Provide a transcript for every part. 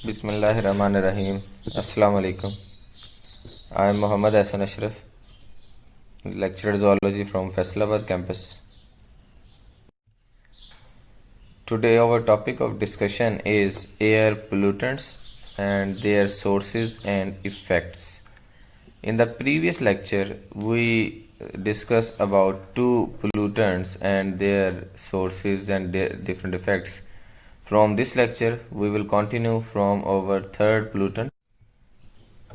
Bismillahirrahmanirrahim. Assalamu alaikum. I am Muhammad Hassan Ashraf, lecturer zoology from Faisalabad campus. Today our topic of discussion is air pollutants and their sources and effects. In the previous lecture, we discussed about two pollutants and their sources and their different effects. From this lecture, we will continue from our third pollutant.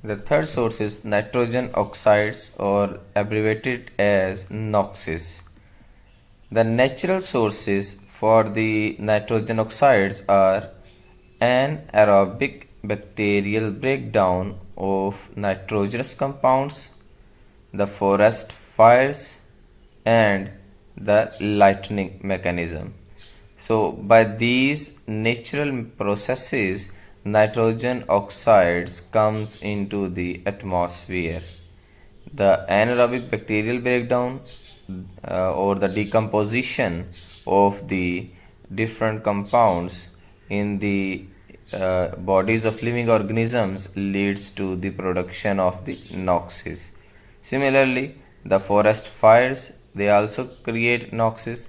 The third source is nitrogen oxides, or abbreviated as NOxes. The natural sources for the nitrogen oxides are anaerobic bacterial breakdown of nitrogenous compounds, the forest fires, and the lightning mechanism. So, by these natural processes, nitrogen oxides comes into the atmosphere. The anaerobic bacterial breakdown or the decomposition of the different compounds in the bodies of living organisms leads to the production of the NOxes. Similarly, the forest fires, they also create NOxes,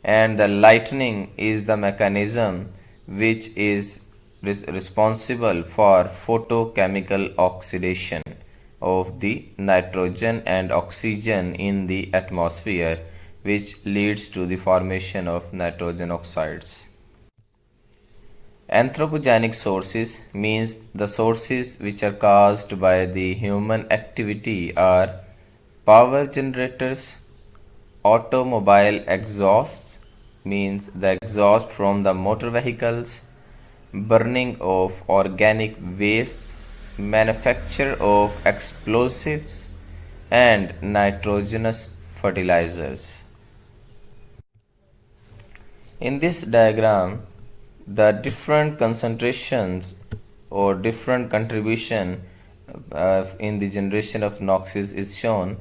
and the lightning is the mechanism which is responsible for photochemical oxidation of the nitrogen and oxygen in the atmosphere, which leads to the formation of nitrogen oxides. Anthropogenic sources means the sources which are caused by the human activity are power generators, automobile exhausts means the exhaust from the motor vehicles, burning of organic wastes, manufacture of explosives, and nitrogenous fertilizers. In this diagram, the different concentrations or different contribution in the generation of NOxes is shown.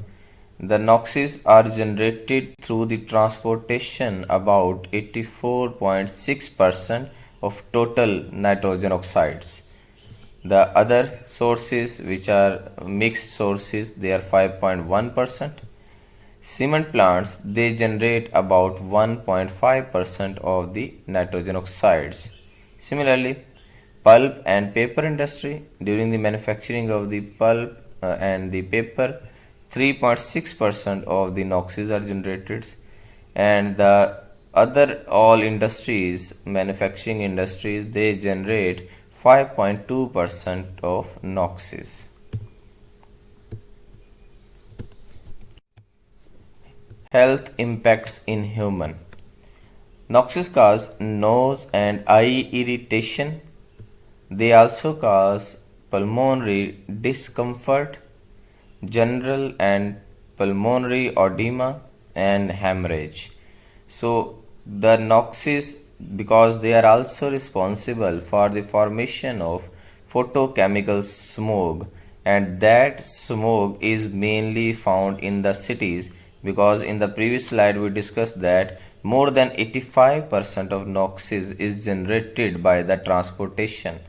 The NOxes are generated through the transportation about 84.6% of total nitrogen oxides. The other sources, which are mixed sources, they are 5.1%. Cement plants, they generate about 1.5% of the nitrogen oxides. Similarly, pulp and paper industry, during the manufacturing of the pulp and the paper, 3.6% of the NOxes are generated, and the other all industries, manufacturing industries, they generate 5.2% of NOxes. Health impacts in human. NOxes cause nose and eye irritation. They also cause pulmonary discomfort, general and pulmonary edema, and hemorrhage. So the NOxes, because they are also responsible for the formation of photochemical smoke, and that smoke is mainly found in the cities, because in the previous slide we discussed that more than 85% of NOxes is generated by the transportation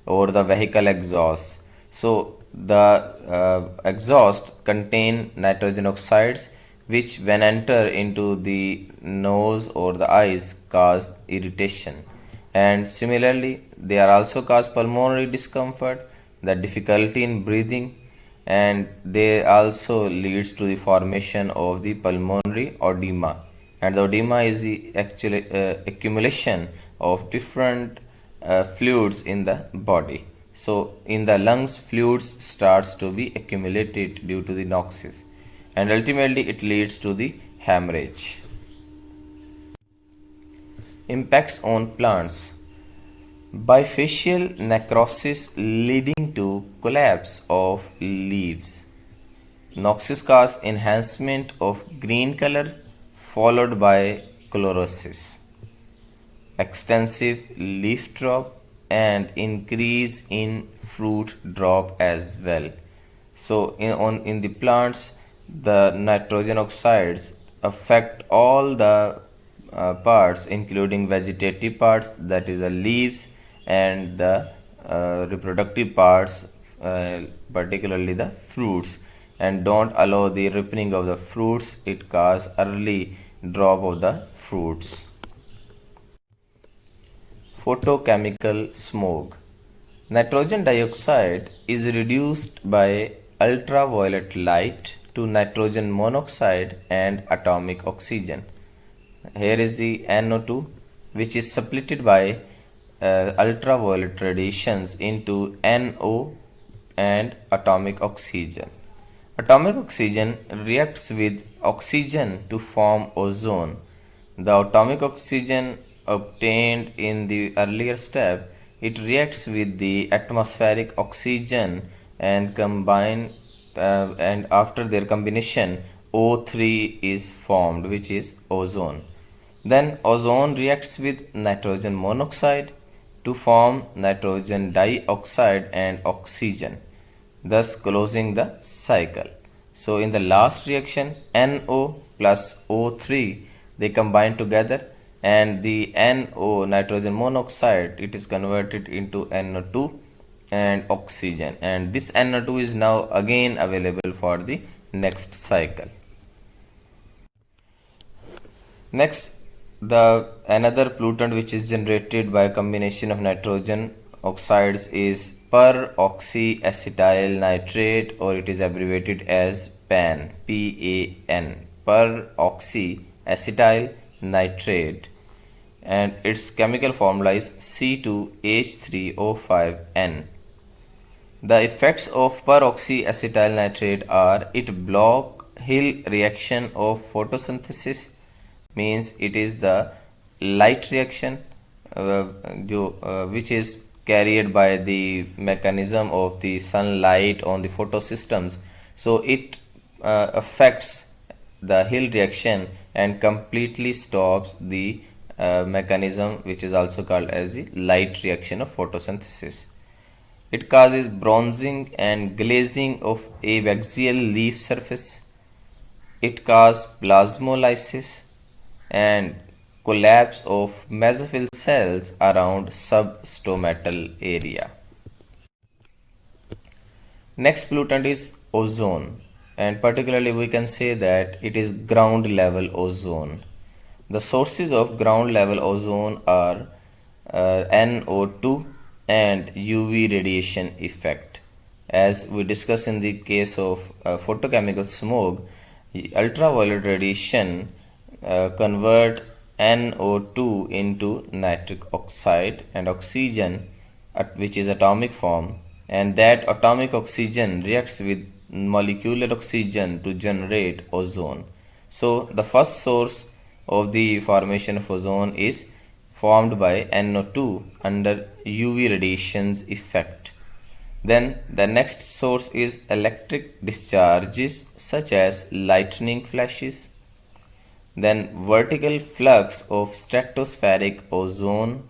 or the vehicle exhaust. So the exhaust contain nitrogen oxides, which when enter into the nose or the eyes cause irritation, and similarly they are also cause pulmonary discomfort, the difficulty in breathing, and they also leads to the formation of the pulmonary edema, and the edema is the actual accumulation of different fluids in the body. So in the lungs, fluids starts to be accumulated due to the NOxes, and ultimately it leads to the hemorrhage. Impacts on plants. Bifacial necrosis leading to collapse of leaves. NOxes cause enhancement of green color followed by chlorosis, extensive leaf drop, and increase in fruit drop as well. So in the plants, the nitrogen oxides affect all the parts, including vegetative parts, that is the leaves and the reproductive parts, particularly the fruits, and don't allow the ripening of the fruits. It causes early drop of the fruits. Photochemical smoke. Nitrogen dioxide is reduced by ultraviolet light to nitrogen monoxide and atomic oxygen. Here is the NO2, which is separated by ultraviolet radiations into NO and atomic oxygen. Atomic oxygen reacts with oxygen to form ozone. The atomic oxygen obtained in the earlier step, it reacts with the atmospheric oxygen and and after their combination O3 is formed, which is ozone. Then ozone reacts with nitrogen monoxide to form nitrogen dioxide and oxygen, thus closing the cycle. So in the last reaction, NO plus O3, they combine together, and the NO, nitrogen monoxide, it is converted into NO2 and oxygen, and this NO2 is now again available for the next cycle. Next, the another pollutant which is generated by a combination of nitrogen oxides is peroxyacetyl nitrate, or it is abbreviated as PAN, PAN, peroxyacetyl nitrate, and its chemical formula is C2H3O5N. The effects of peroxyacetyl nitrate are it block Hill reaction of photosynthesis, means it is the light reaction which is carried by the mechanism of the sunlight on the photosystems. So it affects the Hill reaction and completely stops the mechanism which is also called as the light reaction of photosynthesis. It causes bronzing and glazing of abaxial leaf surface. It causes plasmolysis and collapse of mesophyll cells around substomatal area. Next pollutant is ozone, and particularly we can say that it is ground level ozone. The sources of ground level ozone are NO2 and UV radiation effect. As we discussed in the case of photochemical smoke, ultraviolet radiation convert NO2 into nitric oxide and oxygen, which is atomic form, and that atomic oxygen reacts with molecular oxygen to generate ozone. So the first source of the formation of ozone is formed by NO2 under UV radiation's effect. Then the next source is electric discharges such as lightning flashes. Then vertical flux of stratospheric ozone,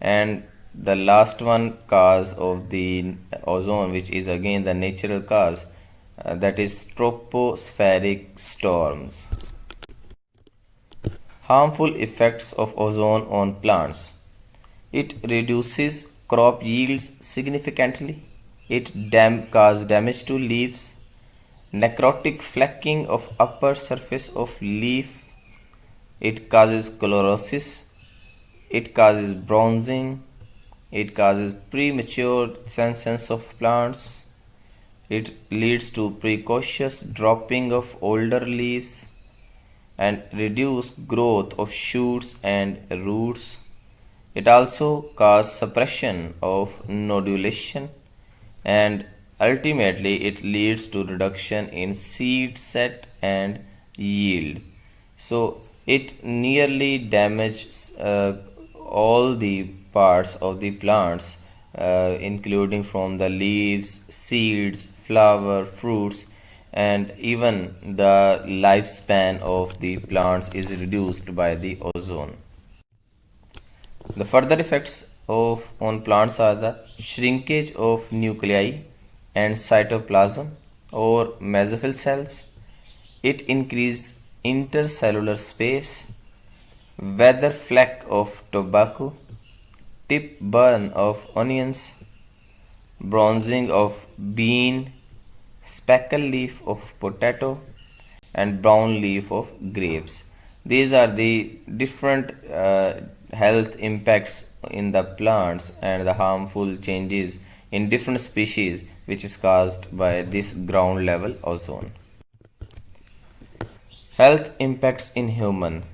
and the last one cause of the ozone, which is again the natural cause, that is tropospheric storms. Harmful effects of ozone on plants. It reduces crop yields significantly. It causes damage to leaves, necrotic flecking of upper surface of leaf. It causes chlorosis. It causes bronzing. It causes premature senescence of plants. It leads to precocious dropping of older leaves and reduced growth of shoots and roots. It also causes suppression of nodulation, and ultimately it leads to reduction in seed set and yield. So it nearly damages all the parts of the plants, including from the leaves, seeds, flower, fruits, and even the lifespan of the plants is reduced by the ozone. The further effects of on plants are the shrinkage of nuclei and cytoplasm or mesophyll cells. It increases intercellular space, weather fleck of tobacco, tip burn of onions, bronzing of bean, speckle leaf of potato, and brown leaf of grapes. These are the different health impacts in the plants and the harmful changes in different species which is caused by this ground level ozone. Health impacts in human.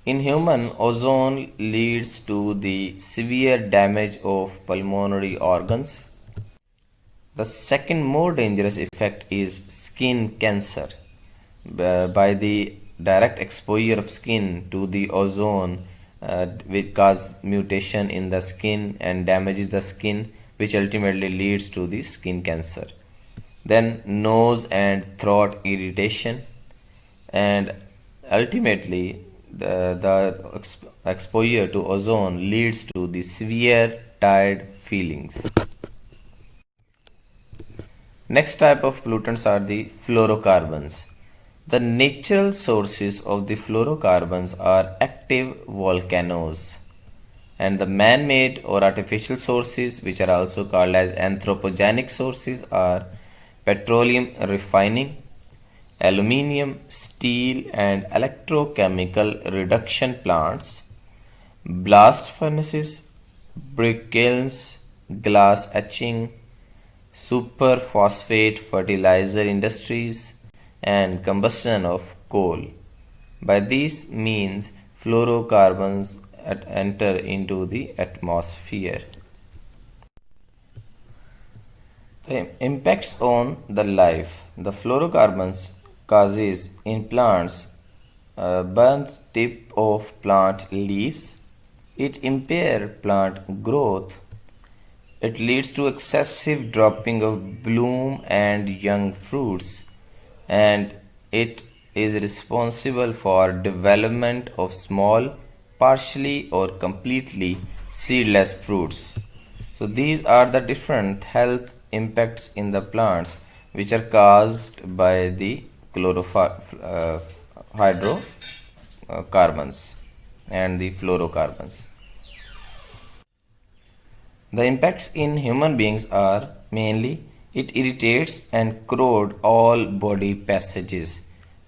In human, ozone leads to the severe damage of pulmonary organs. The second more dangerous effect is skin cancer. By the direct exposure of skin to the ozone, which cause mutation in the skin and damages the skin, which ultimately leads to the skin cancer. Then nose and throat irritation, and ultimately the exposure to ozone leads to the severe tired feelings. Next type of pollutants are the fluorocarbons. The natural sources of the fluorocarbons are active volcanoes, and the man-made or artificial sources, which are also called as anthropogenic sources, are petroleum refining, aluminium, steel and electrochemical reduction plants, blast furnaces, brick kilns, glass etching, superphosphate fertilizer industries, and combustion of coal. By these means, fluorocarbons enter into the atmosphere. The impacts on the life. The fluorocarbons causes in plants burns tip of plant leaves. It impair plant growth. It leads to excessive dropping of bloom and young fruits, and it is responsible for development of small, partially or completely seedless fruits. So these are the different health impacts in the plants which are caused by the hydrocarbons and the fluorocarbons. The impacts in human beings are mainly it irritates and corrodes all body passages.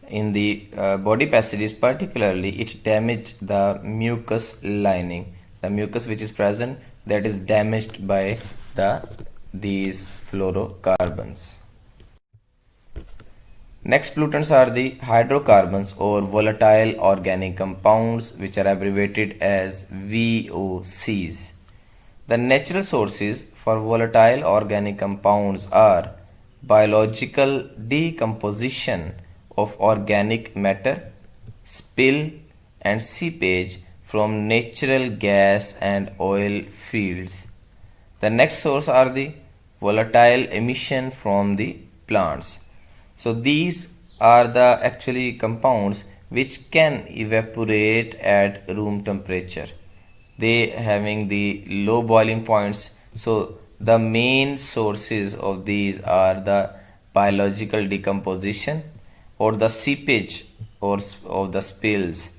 In the body passages particularly, it damages the mucus lining. The mucus which is present, that is damaged by these fluorocarbons. Next pollutants are the hydrocarbons or volatile organic compounds, which are abbreviated as VOCs. The natural sources for volatile organic compounds are biological decomposition of organic matter, spill and seepage from natural gas and oil fields. The next source are the volatile emission from the plants. So these are the actually compounds which can evaporate at room temperature. They having the low boiling points. So the main sources of these are the biological decomposition or the seepage or of the spills,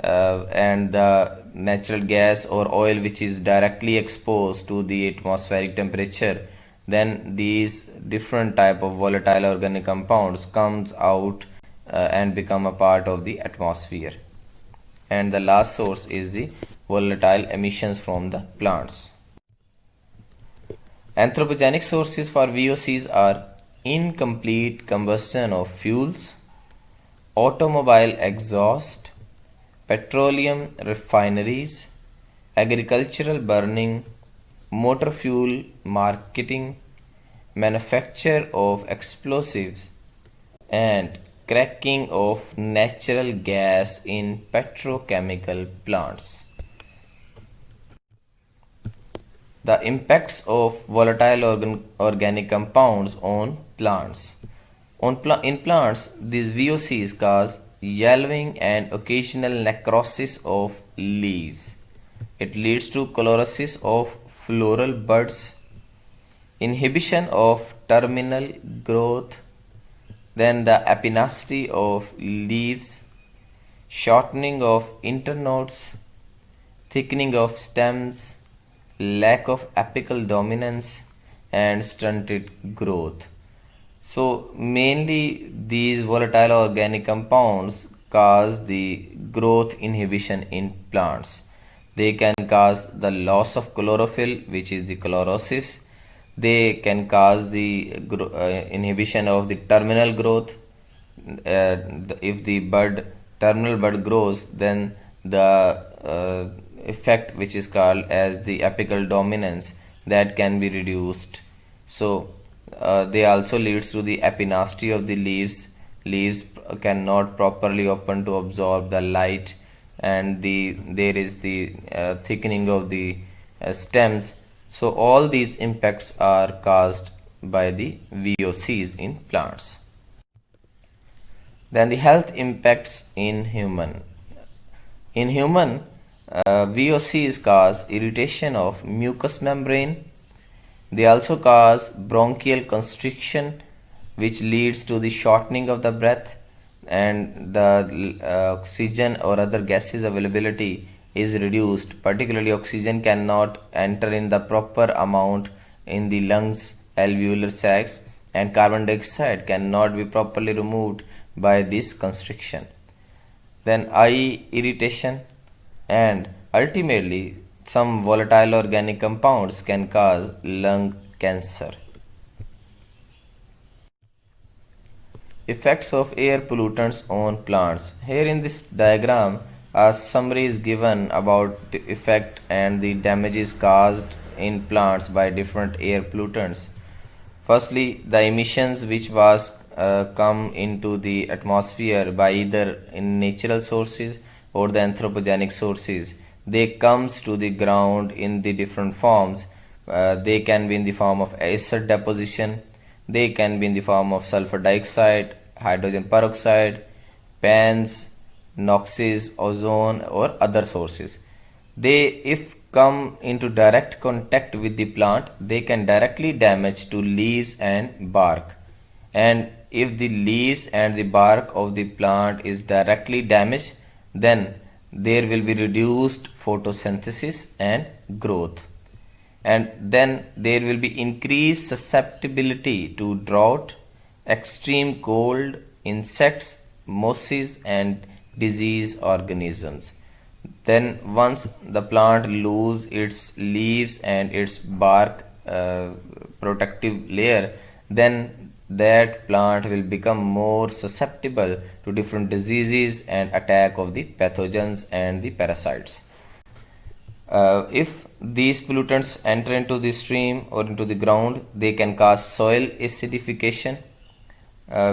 and the natural gas or oil which is directly exposed to the atmospheric temperature. Then these different type of volatile organic compounds comes out and become a part of the atmosphere. And the last source is the volatile emissions from the plants. Anthropogenic sources for VOCs are incomplete combustion of fuels, automobile exhaust, petroleum refineries, agricultural burning, motor fuel marketing, manufacture of explosives, and cracking of natural gas in petrochemical plants. The impacts of volatile organic compounds on plants. In plants, these VOCs cause yellowing and occasional necrosis of leaves. It leads to chlorosis of floral buds, inhibition of terminal growth, then the epinacity of leaves, shortening of internodes, thickening of stems, lack of apical dominance, and stunted growth. So, mainly these volatile organic compounds cause the growth inhibition in plants. They can cause the loss of chlorophyll, which is the chlorosis. They can cause the inhibition of the terminal growth. If the terminal bud grows, then the effect which is called as the apical dominance, that can be reduced. So they also leads to the epinasty of the leaves. Leaves cannot properly open to absorb the light, and there is the thickening of the stems. So all these impacts are caused by the VOCs in plants. Then the health impacts in human. In human, VOCs cause irritation of mucous membrane. They also cause bronchial constriction, which leads to the shortening of the breath, and the oxygen or other gases availability is reduced. Particularly, oxygen cannot enter in the proper amount in the lungs, alveolar sacs, and carbon dioxide cannot be properly removed by this constriction. Then eye irritation, and ultimately some volatile organic compounds can cause lung cancer. Effects of air pollutants on plants. Here in this diagram, a summary is given about the effect and the damages caused in plants by different air pollutants. Firstly, the emissions which was come into the atmosphere by either in natural sources or the anthropogenic sources. They comes to the ground in the different forms. They can be in the form of acid deposition. They can be in the form of sulfur dioxide, hydrogen peroxide, PANs, NOxes, ozone, or other sources. They, if come into direct contact with the plant, they can directly damage to leaves and bark. And if the leaves and the bark of the plant is directly damaged, then there will be reduced photosynthesis and growth. And then there will be increased susceptibility to drought, extreme cold, insects, mosses, and disease organisms. Then once the plant lose its leaves and its bark protective layer, then that plant will become more susceptible to different diseases and attack of the pathogens and the parasites. If these pollutants enter into the stream or into the ground, they can cause soil acidification,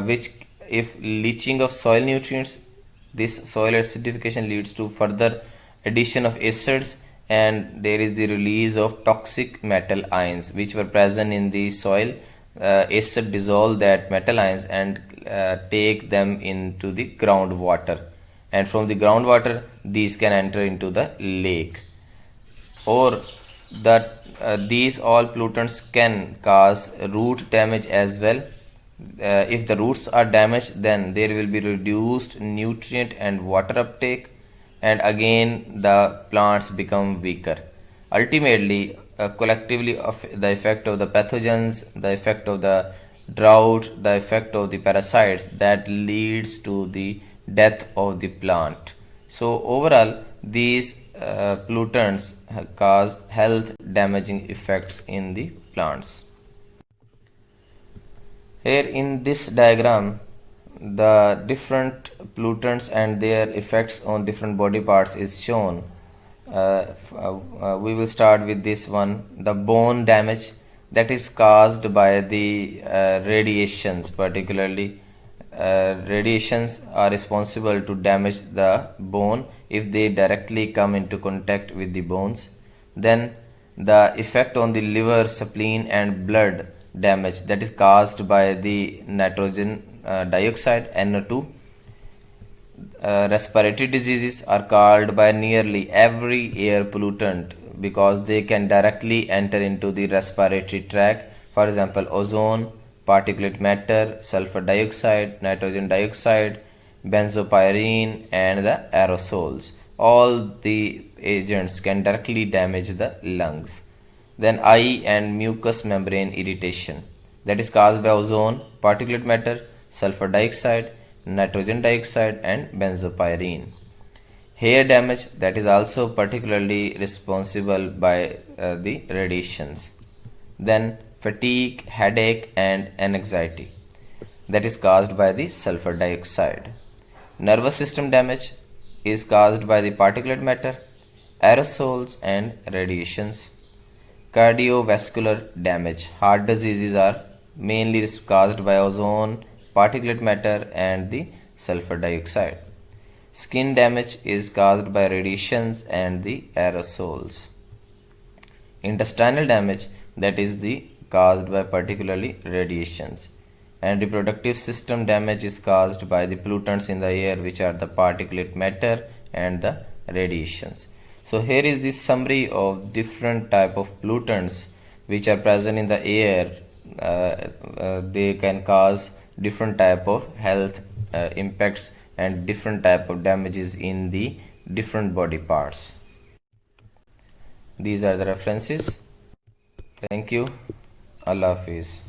which, if leaching of soil nutrients, this soil acidification leads to further addition of acids, and there is the release of toxic metal ions which were present in the soil. Acid dissolve that metal ions and take them into the groundwater, and from the groundwater these can enter into the lake. Or that these all pollutants can cause root damage as well. If the roots are damaged, then there will be reduced nutrient and water uptake, and again the plants become weaker. Ultimately, collectively, of the effect of the pathogens, the effect of the drought, the effect of the parasites, that leads to the death of the plant. So overall, these pollutants cause health damaging effects in the plants. Here in this diagram, the different pollutants and their effects on different body parts is shown. We will start with this one, the bone damage, that is caused by the radiations. Particularly, radiations are responsible to damage the bone if they directly come into contact with the bones. Then the effect on the liver, spleen, and blood damage, that is caused by the nitrogen dioxide, NO2. Respiratory diseases are caused by nearly every air pollutant because they can directly enter into the respiratory tract. For example, ozone, particulate matter, sulfur dioxide, nitrogen dioxide, benzopyrene, and the aerosols. All the agents can directly damage the lungs. Then eye and mucous membrane irritation, that is caused by ozone, particulate matter, sulfur dioxide, nitrogen dioxide, and benzopyrene. Hair damage, that is also particularly responsible by the radiations. Then fatigue, headache, and anxiety, that is caused by the sulfur dioxide. Nervous system damage is caused by the particulate matter, aerosols, and radiations. Cardiovascular damage, heart diseases are mainly caused by ozone, particulate matter, and the sulfur dioxide. Skin damage is caused by radiations and the aerosols. Intestinal damage, that is the caused by particularly radiations. And reproductive system damage is caused by the pollutants in the air, which are the particulate matter and the radiations. So here is the summary of different type of pollutants which are present in the air. They can cause different type of health impacts and different type of damages in the different body parts. These are the references. Thank you. Allah Hafiz.